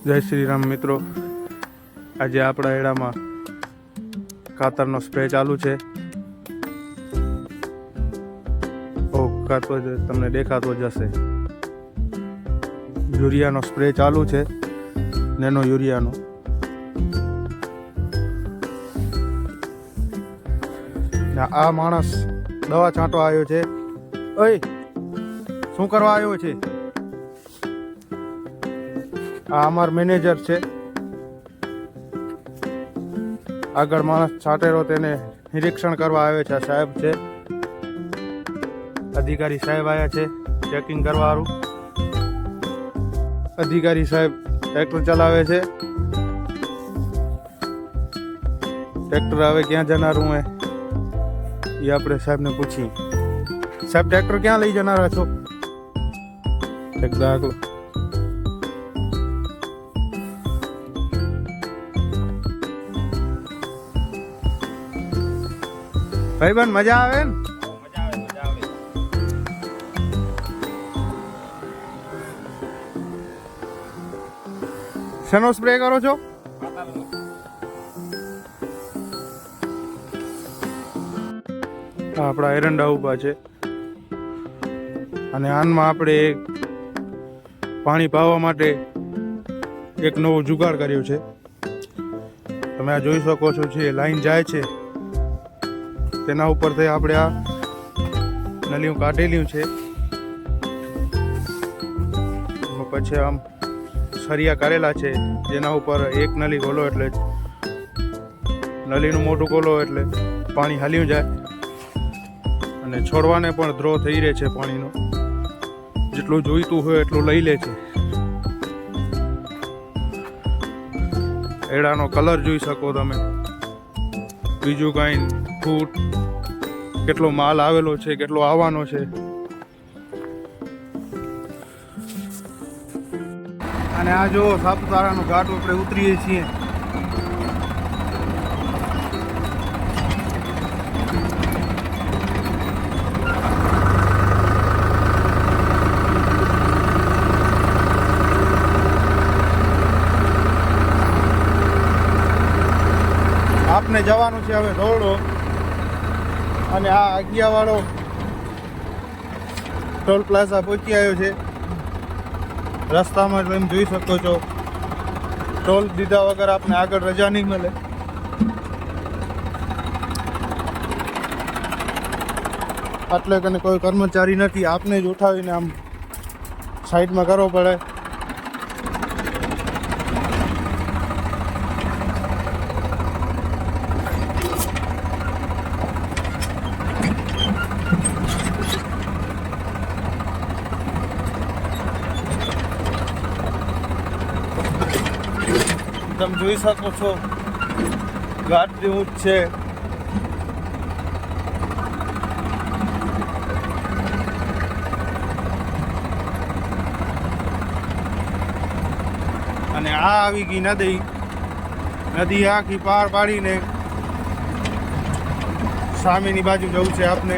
જય શ્રી રામ મિત્રો, આજે આપણા એડામાં ખાતરનો સ્પ્રે ચાલુ છે. તમને દેખાતો જ હશે. યુરિયાનો સ્પ્રે ચાલુ છે, નેનો યુરિયાનો. આ માણસ દવા છાંટવા આવ્યો છે. ઓય, શું કરવા આવ્યો છે? આ અમાર મેનેજર છે. આગળ માણસ છાંટેલો તેને નિરીક્ષણ કરવા આવે છે. સાહેબ છે, અધિકારી સાહેબ આવ્યા છે ચેકિંગ કરવાનું. અધિકારી સાહેબ ટ્રેક્ટર ચલાવે છે. ટ્રેક્ટર હવે ક્યાં જનારું હે એ આપણે સાહેબને પૂછીએ. સાહેબ, ટ્રેક્ટર ક્યાં લઈ જનારા છો? એક દાખલો. ભાઈબંધ, મજા આવે ને? શેનો સ્પ્રે કરો છો? આપણા એરંડા ઉભા છે અને આનમાં આપણે પાણી પાવા માટે એક નવો જુગાડ કર્યો છે. તમે આ જોઈ શકો છો, જે લાઈન જાય છે તેના ઉપરથી આપણે આ નળીઓ કાઢેલી છે. પછી આમ સરિયા કરેલા છે, જેના ઉપર એક નળી ખોલો એટલે નળીનું મોટું ખોલો એટલે પાણી હાલ્યું જાય અને છોડવાને પણ ધ્રો થઈ રહે છે. પાણીનો જેટલું જોઈતું હોય એટલું લઈ લે છે. એડાનો કલર જોઈ શકો તમે. બીજું કાંઈ ફૂટ કેટલો માલ આવેલો છે, કેટલો આવવાનો છે. અને આ જો સાપુતારાનો ઘાટ આપણે ઉતરીએ છીએ. આપને જવાનું છે હવે ધોરડો, અને આ આગિયાવાળો ટોલ પ્લાઝા પહોંચી આવ્યો છે. રસ્તામાં તમે જોઈ શકો છો, ટોલ દીધા વગર આપને આગળ રજા નહીં મળે. એટલે કે કોઈ કર્મચારી નથી, આપને જ ઉઠાવીને આમ સાઈડમાં કરવો પડે. તમે જોઈ શકો છો, ઘાટ જેવું જ છે. અને આ આવી ગઈ નદી આખી પાર પાડીને સામેની બાજુ જવું છે આપને.